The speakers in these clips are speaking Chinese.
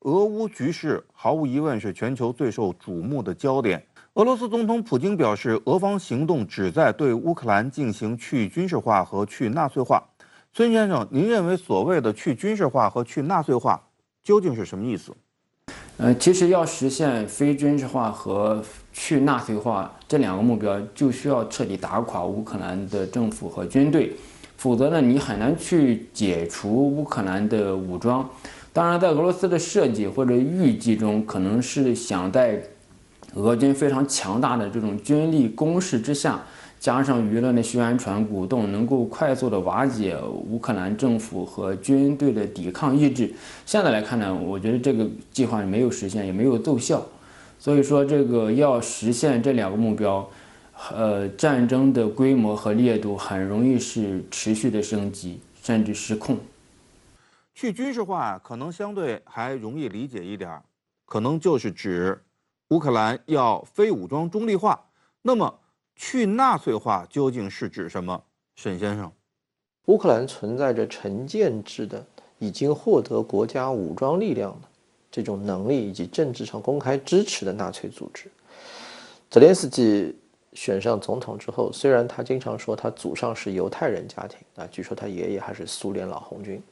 俄乌局势毫无疑问是全球最受瞩目的焦点。俄罗斯总统普京表示，俄方行动旨在对乌克兰进行去军事化和去纳粹化。孙先生，您认为所谓的去军事化和去纳粹化究竟是什么意思？其实要实现非军事化和去纳粹化这两个目标，就需要彻底打垮乌克兰的政府和军队，否则呢，你很难去解除乌克兰的武装。当然，在俄罗斯的设计或者预计中，可能是想在俄军非常强大的这种军力攻势之下，加上舆论的宣传鼓动，能够快速的瓦解乌克兰政府和军队的抵抗意志。现在来看呢，我觉得这个计划没有实现，也没有奏效。所以说，这个要实现这两个目标，战争的规模和烈度很容易是持续的升级，甚至失控。去军事化可能相对还容易理解一点，可能就是指乌克兰要非武装中立化。那么去纳粹化究竟是指什么？沈先生，乌克兰存在着成建制的、已经获得国家武装力量的这种能力以及政治上公开支持的纳粹组织。泽连斯基选上总统之后，虽然他经常说他祖上是犹太人家庭，据说他爷爷还是苏联老红军，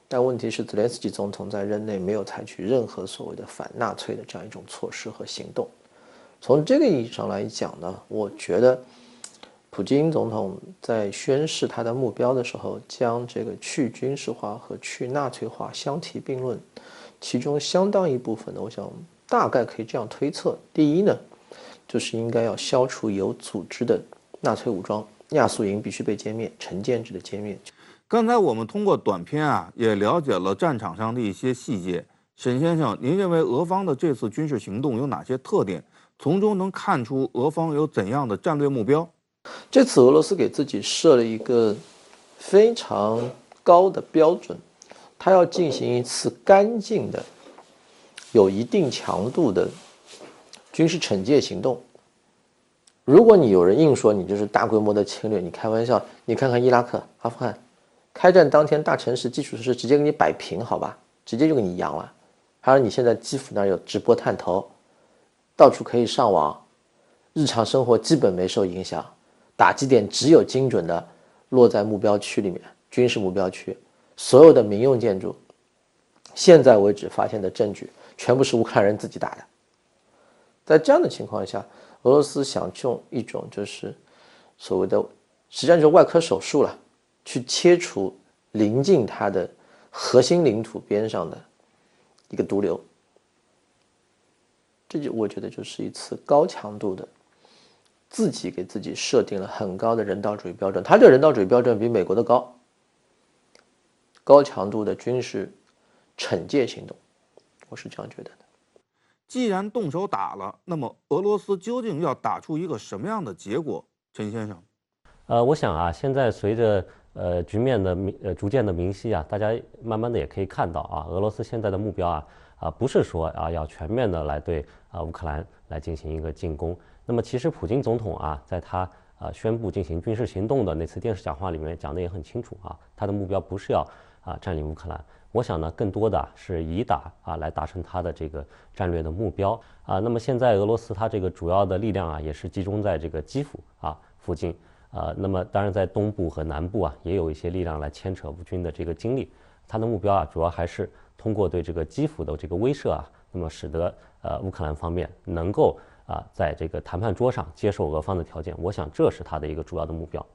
但问题是泽连斯基总统在任内没有采取任何所谓的反纳粹的这样一种措施和行动。从这个意义上来讲呢，我觉得普京总统在宣示他的目标的时候，将这个去军事化和去纳粹化相提并论，其中相当一部分呢，我想大概可以这样推测：第一呢，就是应该要消除有组织的纳粹武装，亚速营必须被歼灭，成建制的歼灭。刚才我们通过短片也了解了战场上的一些细节。沈先生，您认为俄方的这次军事行动有哪些特点？从中能看出俄方有怎样的战略目标？这次俄罗斯给自己设了一个非常高的标准，他要进行一次干净的、有一定强度的军事惩戒行动。如果你有人硬说你就是大规模的侵略，你开玩笑，你看看伊拉克、阿富汗，开战当天大城市基础设施直接给你摆平，好吧，直接就给你扬了。还有你现在基辅那儿有直播探头，到处可以上网，日常生活基本没受影响，打击点只有精准的落在目标区里面，军事目标区，所有的民用建筑，现在为止发现的证据全部是乌克兰人自己打的。在这样的情况下，俄罗斯想用一种就是所谓的，实际上就是外科手术了，去切除临近它的核心领土边上的一个毒瘤。这就我觉得就是一次高强度的，自己给自己设定了很高的人道主义标准，他这个人道主义标准比美国的高，高强度的军事惩戒行动，我是这样觉得的。既然动手打了，那么俄罗斯究竟要打出一个什么样的结果？陈先生，我想现在随着局面的逐渐的明晰大家慢慢的也可以看到俄罗斯现在的目标不是说要全面的来对乌克兰来进行一个进攻。那么其实普京总统在他宣布进行军事行动的那次电视讲话里面讲的也很清楚他的目标不是要占领乌克兰。我想呢，更多的是以打来达成他的这个战略的目标那么现在俄罗斯它这个主要的力量也是集中在这个基辅附近那么当然在东部和南部也有一些力量来牵扯乌军的这个精力。他的目标主要还是通过对这个基辅的这个威慑那么使得乌克兰方面能够在这个谈判桌上接受俄方的条件。我想这是他的一个主要的目标。